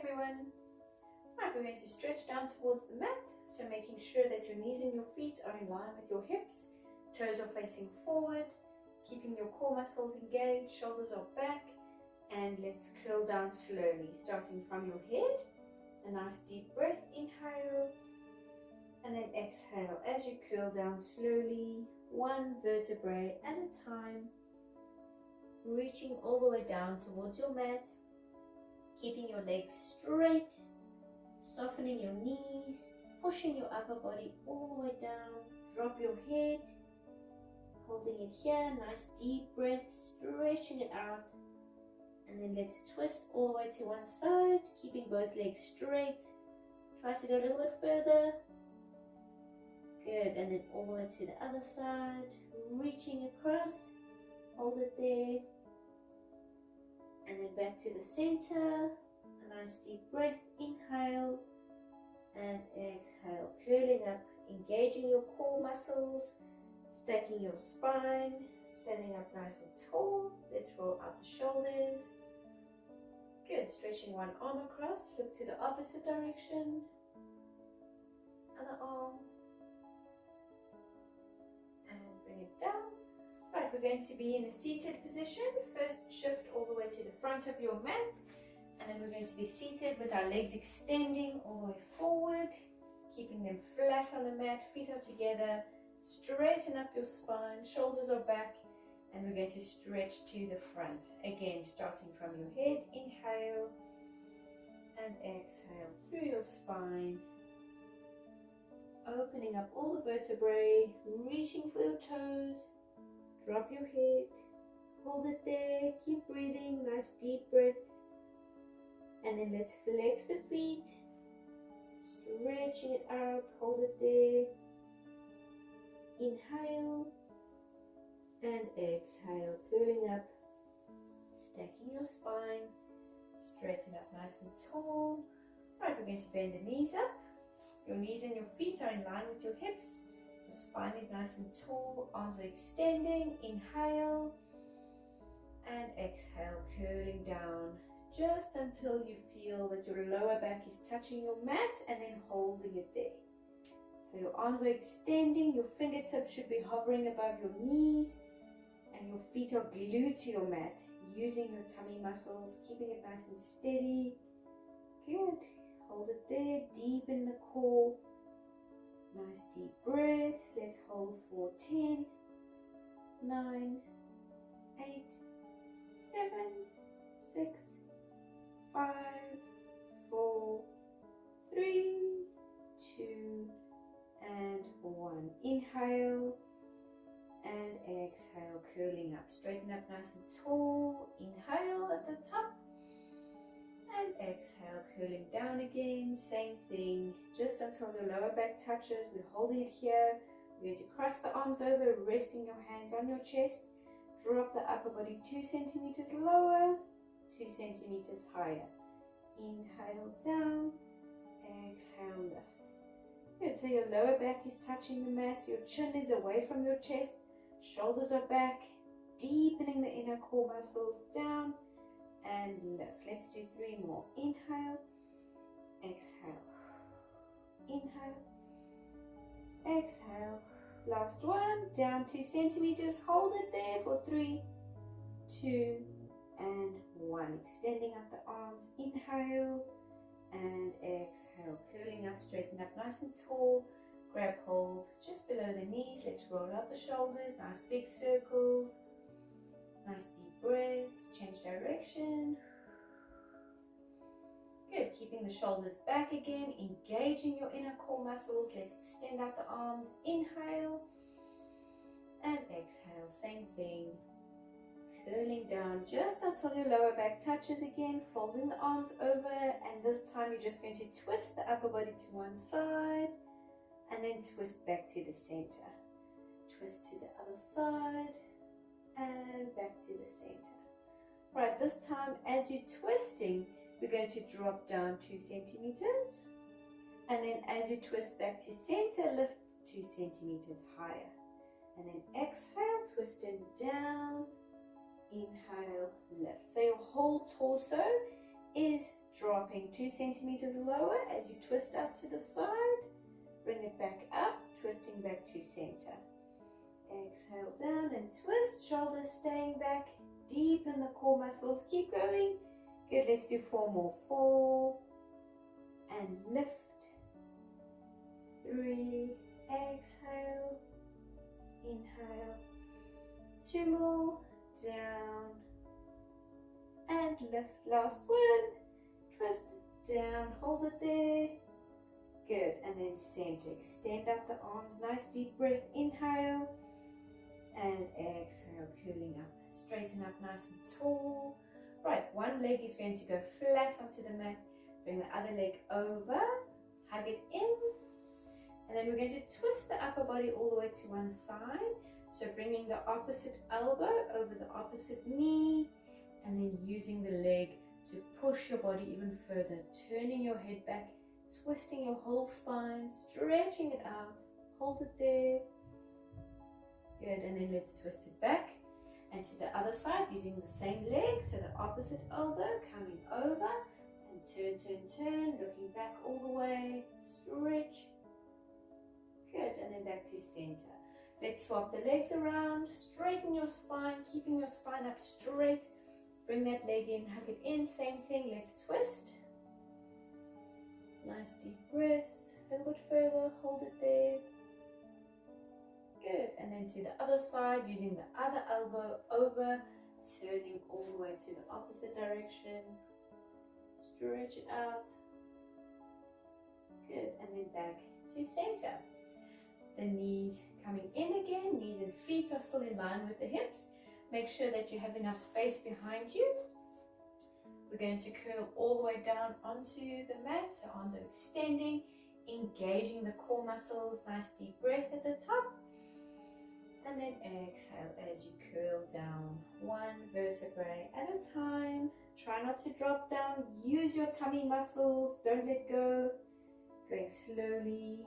everyone. Right, we're going to stretch down towards the mat, so making sure that your knees and your feet are in line with your hips, toes are facing forward, keeping your core muscles engaged, shoulders are back, and let's curl down slowly, starting from your head. A nice deep breath, inhale, and then exhale as you curl down slowly, one vertebrae at a time, reaching all the way down towards your mat, keeping your legs straight, softening your knees, pushing your upper body all the way down, drop your head, holding it here, nice deep breath, stretching it out, and then let's twist all the way to one side, keeping both legs straight, try to go a little bit further, good, and then all the way to the other side, reaching across, hold it there, and then back to the center. A nice deep breath, inhale and exhale, curling up, engaging your core muscles, stacking your spine, standing up nice and tall. Let's roll out the shoulders. Good, stretching one arm across, look to the opposite direction, other arm, and bring it down. Right, we're going to be in a seated position. First, shift all the way to the front of your mat. And then we're going to be seated with our legs extending all the way forward, keeping them flat on the mat, feet are together, straighten up your spine, shoulders are back, and we're going to stretch to the front. Again, starting from your head, inhale and exhale through your spine, opening up all the vertebrae, reaching for your toes, drop your head, hold it there, keep breathing, nice deep breaths. And then let's flex the feet, stretching it out, hold it there, inhale and exhale, curling up, stacking your spine, straighten up nice and tall. Right, we're going to bend the knees up, your knees and your feet are in line with your hips, your spine is nice and tall, arms are extending, inhale and exhale, curling down, just until you feel that your lower back is touching your mat and then holding it there. So your arms are extending, your fingertips should be hovering above your knees and your feet are glued to your mat, using your tummy muscles, keeping it nice and steady. Good. Hold it there, deepen the core. Nice deep breaths. Let's hold for 10, 9, 8, 7, 6, 5, 4, 3, 2, and 1. Inhale and exhale, curling up. Straighten up nice and tall. Inhale at the top and exhale, curling down again. Same thing, just until your lower back touches. We're holding it here. We're going to cross the arms over, resting your hands on your chest. Drop the upper body 2 centimeters lower, 2 centimeters higher. Inhale down, exhale lift. Good, so your lower back is touching the mat, your chin is away from your chest, shoulders are back, deepening the inner core muscles, down and lift. Let's do 3 more. Inhale, exhale, inhale, exhale. Last one, down 2 centimeters, hold it there for 3, 2, and 1. Extending up the arms, inhale and exhale, curling up, straighten up nice and tall, grab hold just below the knees. Let's roll out the shoulders, nice big circles, nice deep breaths, change direction. Good, keeping the shoulders back again, engaging your inner core muscles. Let's extend out the arms, inhale and exhale, same thing. Curling down just until your lower back touches again, folding the arms over, and this time you're just going to twist the upper body to one side and then twist back to the center. Twist to the other side and back to the center. Right, this time as you're twisting, we're going to drop down 2 centimeters, and then as you twist back to center, lift 2 centimeters higher, and then exhale, twisting down, inhale, lift. So your whole torso is dropping 2 centimeters lower as you twist out to the side. Bring it back up, twisting back to center. Exhale down and twist, shoulders staying back, deepen the core muscles, keep going. Good, let's do 4 more. 4, and lift. 3, exhale, inhale. 2 more, down, and lift. Last one, twist down, hold it there. Good, and then center, extend out the arms, nice deep breath, inhale, and exhale, cooling up. Straighten up nice and tall. Right, one leg is going to go flat onto the mat. Bring the other leg over, hug it in, and then we're going to twist the upper body all the way to one side. So bringing the opposite elbow over the opposite knee, and then using the leg to push your body even further, turning your head back, twisting your whole spine, stretching it out, hold it there. Good, and then let's twist it back and to the other side using the same leg, so the opposite elbow coming over and turn, turn, turn, looking back all the way, stretch. Good, and then back to center. Let's swap the legs around, straighten your spine, keeping your spine up straight. Bring that leg in, hug it in, same thing, let's twist. Nice deep breaths, a little bit further, hold it there. Good, and then to the other side, using the other elbow over, turning all the way to the opposite direction. Stretch it out. Good, and then back to center. The knees coming in again, knees and feet are still in line with the hips. Make sure that you have enough space behind you. We're going to curl all the way down onto the mat, so arms are extending, engaging the core muscles, nice deep breath at the top. And then exhale as you curl down, one vertebrae at a time. Try not to drop down, use your tummy muscles, don't let go. Going slowly.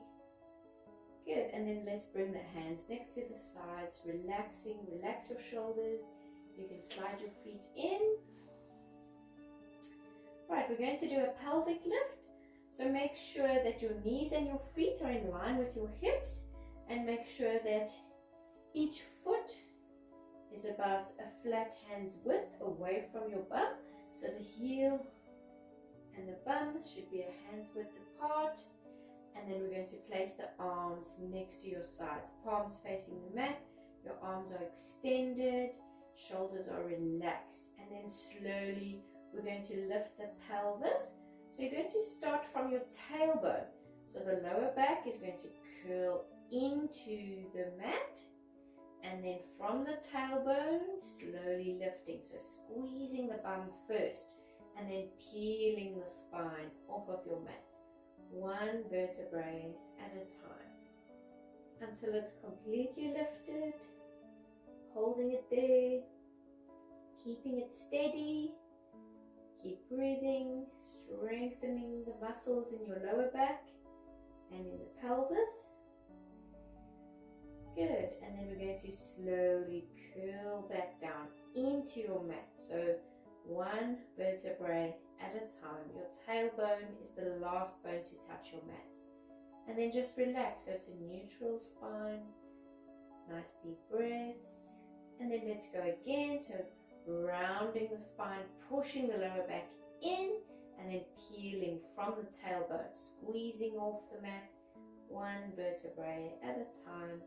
Good, and then let's bring the hands next to the sides, relaxing, relax your shoulders. You can slide your feet in. Right, we're going to do a pelvic lift. So make sure that your knees and your feet are in line with your hips, and make sure that each foot is about a flat hand's width away from your bum. So the heel and the bum should be a hand's width apart. And then we're going to place the arms next to your sides, palms facing the mat. Your arms are extended, shoulders are relaxed. And then slowly we're going to lift the pelvis. So you're going to start from your tailbone. So the lower back is going to curl into the mat. And then from the tailbone, slowly lifting. So squeezing the bum first and then peeling the spine off of your mat. One vertebrae at a time until it's completely lifted, holding it there, keeping it steady. Keep breathing, strengthening the muscles in your lower back and in the pelvis. Good, and then we're going to slowly curl back down into your mat. So one vertebrae at a time. Your tailbone is the last bone to touch your mat. And then just relax, so it's a neutral spine. Nice deep breaths. And then let's go again. So rounding the spine, pushing the lower back in, and then peeling from the tailbone, squeezing off the mat, one vertebrae at a time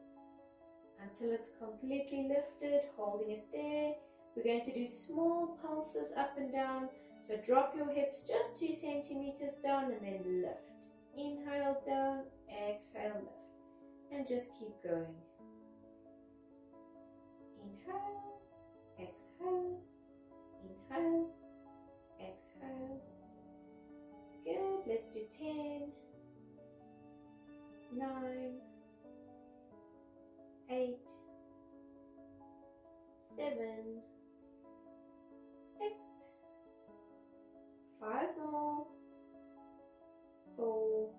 until it's completely lifted, holding it there. We're going to do small pulses up and down. So drop your hips just 2 centimeters down and then lift. Inhale down, exhale lift. And just keep going. Inhale, exhale, inhale, exhale. Good, let's do 10, 9, 8, 7, 6, 5 more, 4,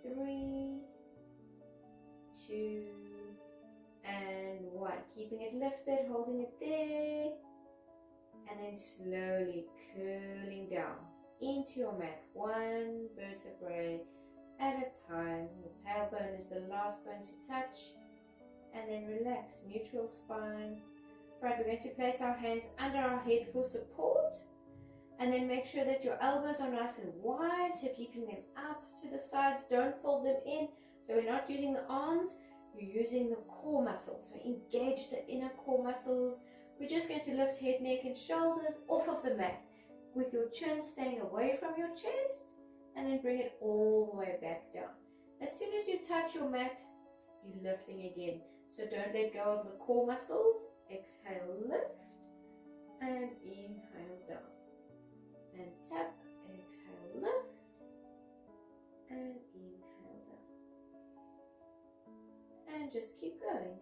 3, 2, and 1. Keeping it lifted, holding it there, and then slowly curling down. into your mat, one vertebrae at a time. Your tailbone is the last bone to touch, and then relax, neutral spine. Right, we're going to place our hands under our head for support, and then make sure that your elbows are nice and wide, so keeping them out to the sides, don't fold them in. So we're not using the arms, you're using the core muscles, so engage the inner core muscles. We're just going to lift head, neck and shoulders off of the mat, with your chin staying away from your chest, and then bring it all the way back down. As soon as you touch your mat, you're lifting again. So don't let go of the core muscles. Exhale, lift, and inhale down. And tap, exhale, lift, and inhale down. And just keep going.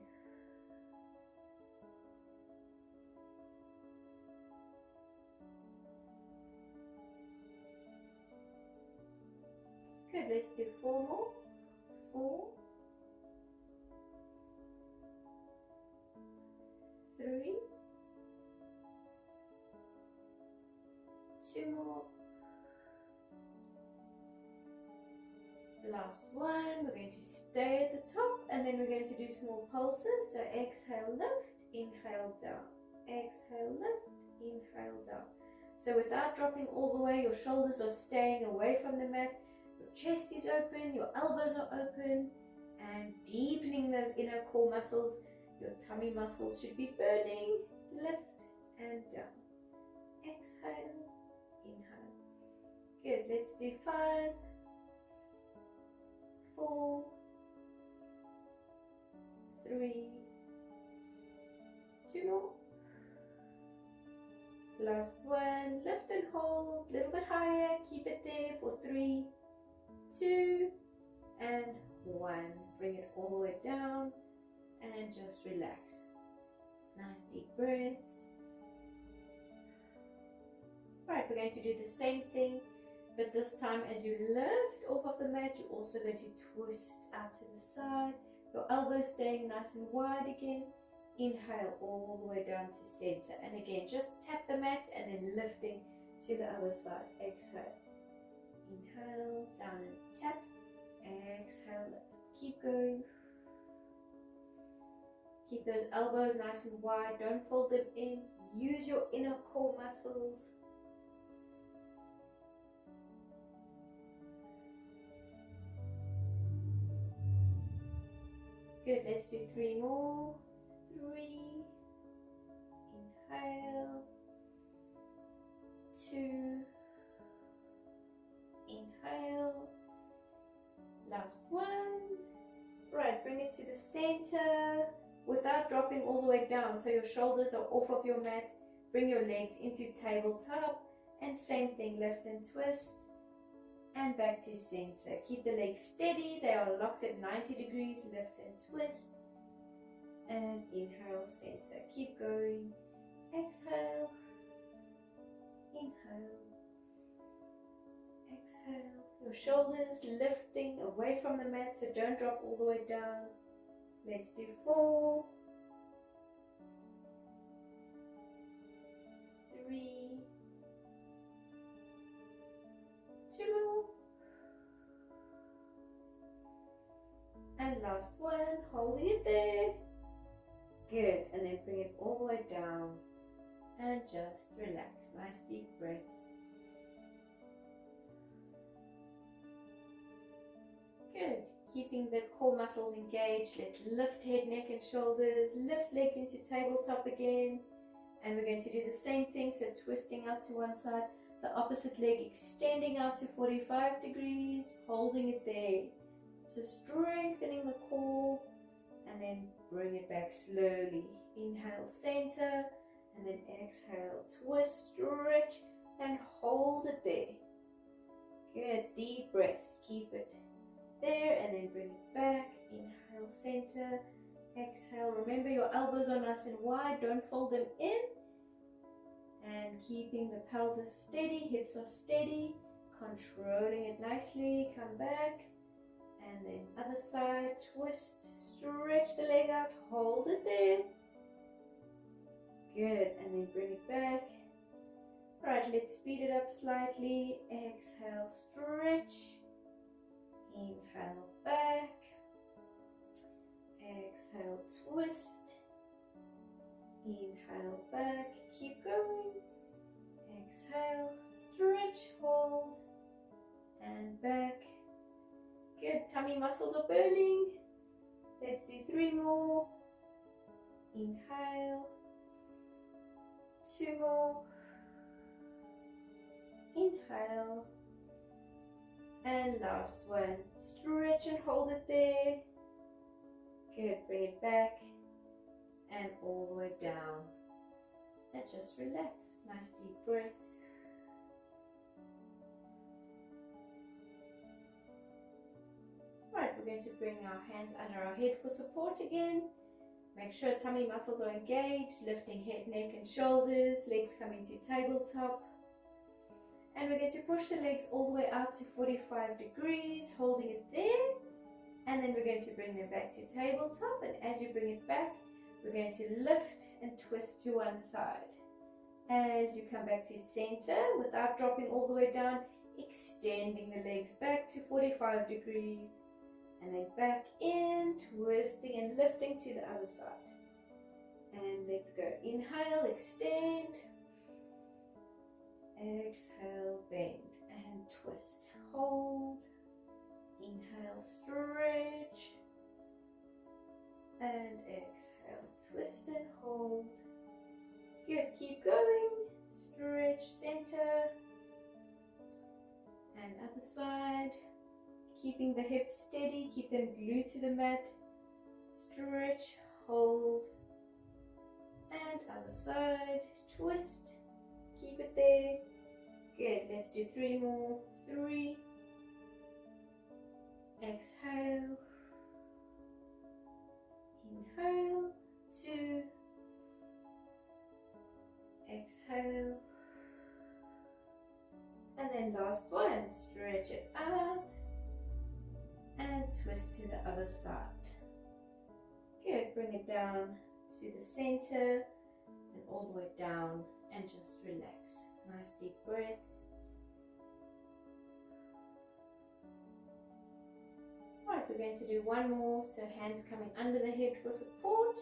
Good, let's do 4 more. 4, 3, 2 more. Last one. We're going to stay at the top, and then we're going to do small pulses. So exhale, lift, inhale down. Exhale, lift, inhale down. So without dropping all the way, your shoulders are staying away from the mat. Your chest is open, your elbows are open, and deepening those inner core muscles. Your tummy muscles should be burning. Lift and down. Exhale, inhale. Good, let's do 5, 4, 3, 2 more. Last one, lift and hold, a little bit higher, keep it there for 3, 2, and 1. Bring it all the way down and just relax. Nice deep breaths. Right, we're going to do the same thing, but this time as you lift off of the mat, you're also going to twist out to the side. Your elbows staying nice and wide again. Inhale all the way down to center, and again just tap the mat and then lifting to the other side. Exhale, inhale, down and tap, exhale, lift. Keep going. Keep those elbows nice and wide, don't fold them in. Use your inner core muscles. Good, let's do 3 more. 3, inhale, 2, inhale, last one. Right, bring it to the center without dropping all the way down, so your shoulders are off of your mat. Bring your legs into tabletop, and same thing, lift and twist, and back to center. Keep the legs steady, they are locked at 90 degrees, lift and twist. And inhale, center. Keep going. Exhale. Inhale. Exhale. Your shoulders lifting away from the mat, so don't drop all the way down. Let's do 4, 3, 2, and last one. Holding it there. Good, and then bring it all the way down and just relax. Nice deep breaths. Good, keeping the core muscles engaged. Let's lift head, neck and shoulders. Lift legs into tabletop again. And we're going to do the same thing, so twisting out to one side. The opposite leg extending out to 45 degrees. Holding it there. So strengthening the core. And then bring it back slowly. Inhale, center, and then exhale, twist, stretch, and hold it there. Good, deep breaths. Keep it there, and then bring it back. Inhale, center, exhale. Remember, your elbows are nice and wide. Don't fold them in. And keeping the pelvis steady, hips are steady. Controlling it nicely. Come back. And then other side, twist, stretch the leg out, hold it there. Good, and then bring it back. Right, let's speed it up slightly. Exhale, stretch. Inhale, back. Exhale, twist. Inhale, back. Keep going. Exhale, stretch, hold, and back. Good, tummy muscles are burning. Let's do 3 more. Inhale. 2 more. Inhale. And last one. Stretch and hold it there. Good, bring it back. And all the way down. And just relax. Nice deep breath. Right, we're going to bring our hands under our head for support again. Make sure tummy muscles are engaged, lifting head, neck and shoulders, legs coming to tabletop. And we're going to push the legs all the way out to 45 degrees, holding it there. And then we're going to bring them back to tabletop. And as you bring it back, we're going to lift and twist to one side. As you come back to center, without dropping all the way down, extending the legs back to 45 degrees. And then back in, twisting and lifting to the other side. And let's go. Inhale, extend. Exhale, bend and twist. Hold. Inhale, stretch. And exhale, twist and hold. Good, keep going. Stretch, center. And other side. Keeping the hips steady, keep them glued to the mat. Stretch, hold. And other side, twist. Keep it there. Good, let's do 3 more. 3. Exhale. Inhale. 2. Exhale. And then last one, stretch it out. And twist to the other side. Good, bring it down to the center and all the way down and just relax. Nice deep breaths. Right, we're going to do 1 more, so hands coming under the head for support.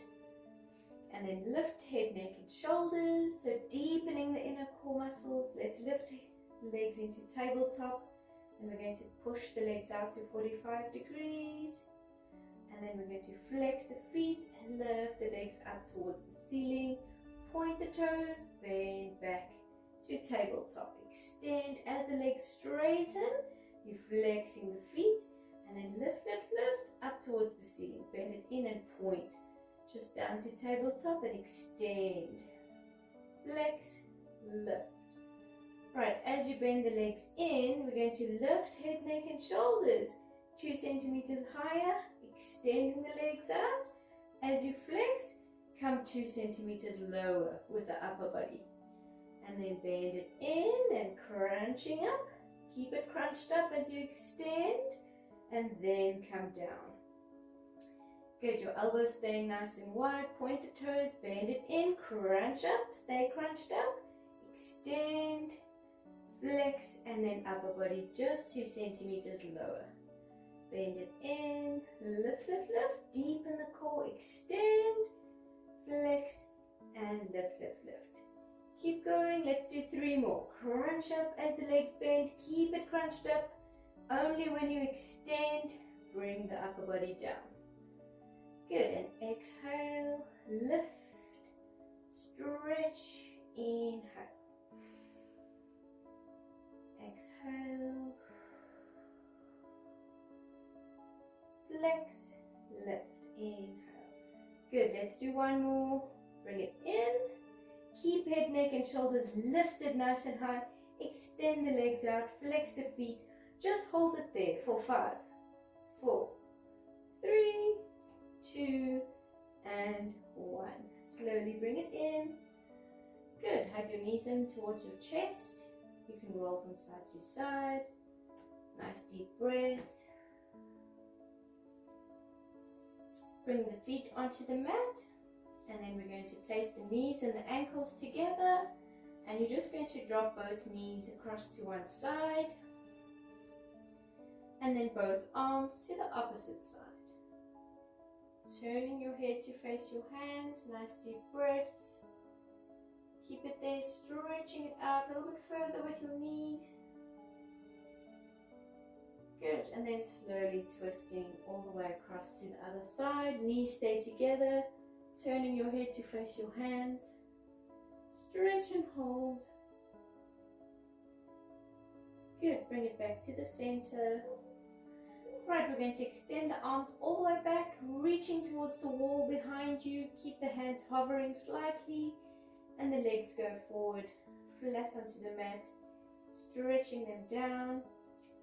And then lift head, neck and shoulders, so deepening the inner core muscles. Let's lift legs into tabletop. And we're going to push the legs out to 45 degrees. And then we're going to flex the feet and lift the legs up towards the ceiling. Point the toes, bend back to tabletop. Extend as the legs straighten. You're flexing the feet. And then lift, lift, lift up towards the ceiling. Bend it in and point. Just down to tabletop and extend. Flex, lift. Right, as you bend the legs in, we're going to lift head, neck and shoulders 2 centimeters higher, extending the legs out. As you flex, come 2 centimeters lower with the upper body. And then bend it in and crunching up. Keep it crunched up as you extend and then come down. Good, your elbows staying nice and wide, point the toes, bend it in, crunch up, stay crunched up, extend, flex, and then upper body just 2 centimeters lower. Bend it in, lift, lift, lift, deepen the core, extend, flex, and lift, lift, lift. Keep going, let's do 3 more. Crunch up as the legs bend, keep it crunched up. Only when you extend, bring the upper body down. Good, and exhale, lift, stretch, inhale. Exhale, flex, lift, inhale. Good, let's do 1 more. Bring it in. Keep head, neck and shoulders lifted nice and high. Extend the legs out, flex the feet. Just hold it there for 5, 4, 3, 2, and 1. Slowly bring it in. Good, hug your knees in towards your chest. You can roll from side to side. Nice deep breath. Bring the feet onto the mat. And then we're going to place the knees and the ankles together. And you're just going to drop both knees across to one side and then both arms to the opposite side. Turning your head to face your hands, nice deep breath. Keep it there, stretching it out a little bit further with your knees. Good, and then slowly twisting all the way across to the other side. Knees stay together, turning your head to face your hands. Stretch and hold. Good, bring it back to the center. Right, we're going to extend the arms all the way back, reaching towards the wall behind you. Keep the hands hovering slightly and the legs go forward, flat onto the mat, stretching them down.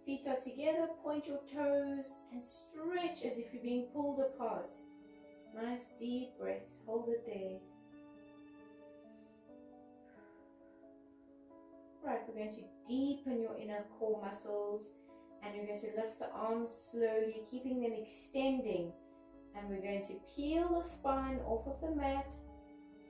Feet are together, point your toes and stretch as if you're being pulled apart. Nice deep breaths, hold it there. Right, we're going to deepen your inner core muscles and you're going to lift the arms slowly, keeping them extending. And we're going to peel the spine off of the mat.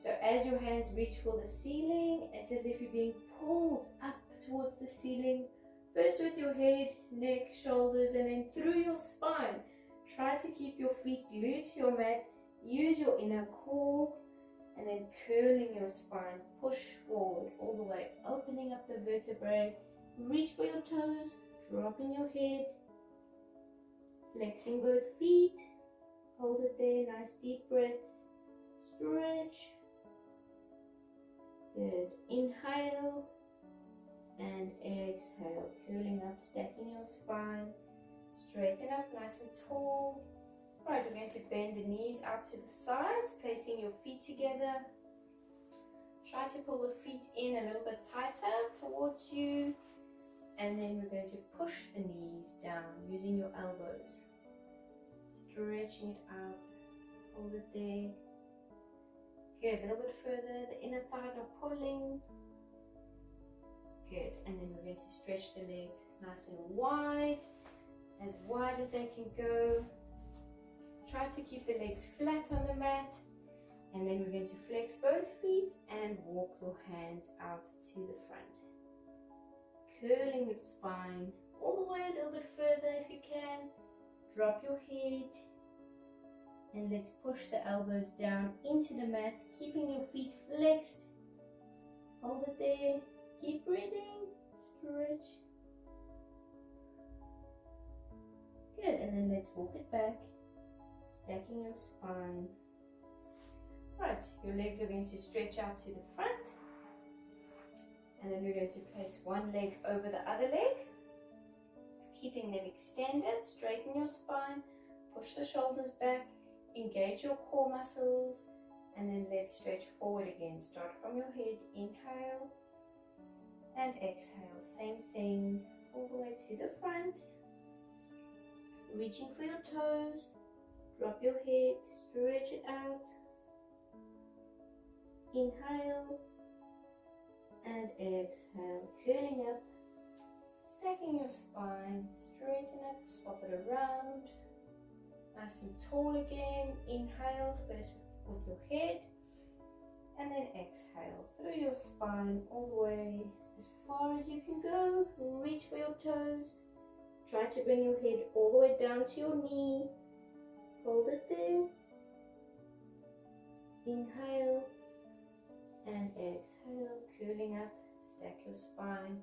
So as your hands reach for the ceiling, it's as if you're being pulled up towards the ceiling. First with your head, neck, shoulders, and then through your spine. Try to keep your feet glued to your mat. Use your inner core. And then curling your spine, push forward all the way, opening up the vertebrae, reach for your toes, dropping your head, flexing both feet, hold it there, nice deep breaths, stretch, good, inhale and exhale, curling up, stacking your spine, straighten up nice and tall. Right, we're going to bend the knees out to the sides, placing your feet together. Try to pull the feet in a little bit tighter towards you. And then we're going to push the knees down using your elbows. Stretching it out. Hold it there. Good, a little bit further. The inner thighs are pulling. Good, and then we're going to stretch the legs nice and wide as they can go. Try to keep the legs flat on the mat, and then we're going to flex both feet and walk your hands out to the front. Curling your spine all the way a little bit further if you can. Drop your head and let's push the elbows down into the mat, keeping your feet flexed. Hold it there, keep breathing, stretch. Good, and then let's walk it back. Stacking your spine. Right, your legs are going to stretch out to the front. And then we're going to place one leg over the other leg. Keeping them extended, straighten your spine, push the shoulders back, engage your core muscles, and then let's stretch forward again. Start from your head, inhale, and exhale. Same thing, all the way to the front. Reaching for your toes. Drop your head, stretch it out. Inhale and exhale, curling up, stacking your spine, straighten up, swap it around. Nice and tall again. Inhale first with your head and then exhale through your spine all the way as far as you can go. Reach for your toes. Try to bring your head all the way down to your knee. Hold it there. Inhale and exhale, curling up, stack your spine.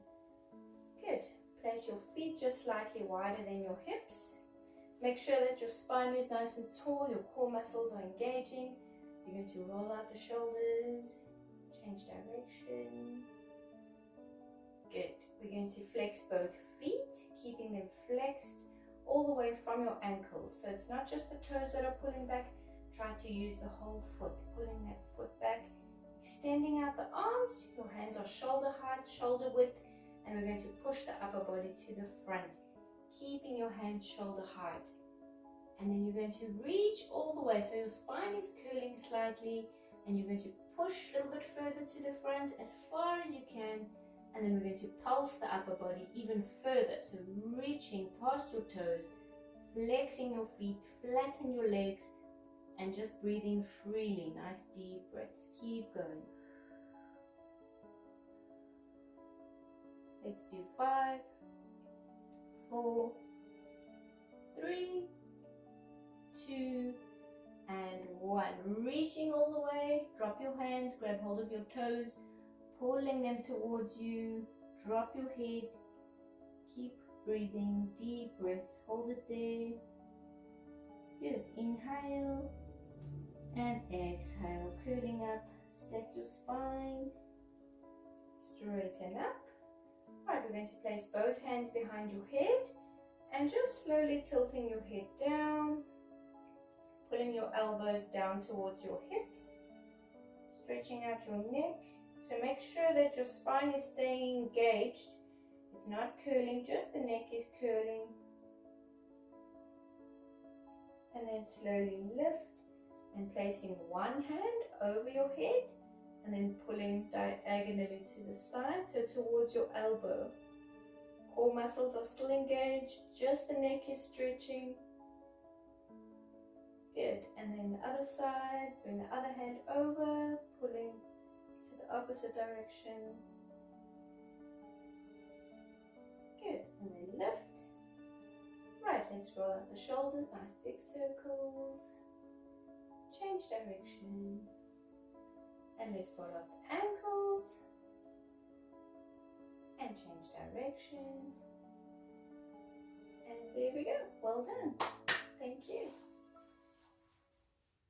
Good. Place your feet just slightly wider than your hips. Make sure that your spine is nice and tall, your core muscles are engaging. You're going to roll out the shoulders, change direction. Good. We're going to flex both feet, keeping them flexed all the way from your ankles. So it's not just the toes that are pulling back. Try to use the whole foot, pulling that foot back, extending out the arms. Your hands are shoulder height, shoulder width, and we're going to push the upper body to the front, keeping your hands shoulder height. And then you're going to reach all the way. So your spine is curling slightly, and you're going to push a little bit further to the front as far as you can. And then we're going to pulse the upper body even further. So reaching past your toes, flexing your feet, flatten your legs, and just breathing freely. Nice deep breaths. Keep going. Let's do 5, 4, 3, 2, and 1. Reaching all the way, drop your hands, grab hold of your toes, pulling them towards you, drop your head, keep breathing, deep breaths, hold it there. Good, inhale and exhale, curling up, stack your spine, straighten up. Alright, we're going to place both hands behind your head and just slowly tilting your head down, pulling your elbows down towards your hips, stretching out your neck. So make sure that your spine is staying engaged. It's not curling, just the neck is curling. And then slowly lift and placing one hand over your head and then pulling diagonally to the side, so towards your elbow. Core muscles are still engaged, just the neck is stretching. Good, and then the other side, bring the other hand over, pulling to the opposite direction. Good, and then lift. Right, let's roll out the shoulders, nice big circles. Change direction. And let's roll up the ankles. And change direction. And there we go, well done. Thank you.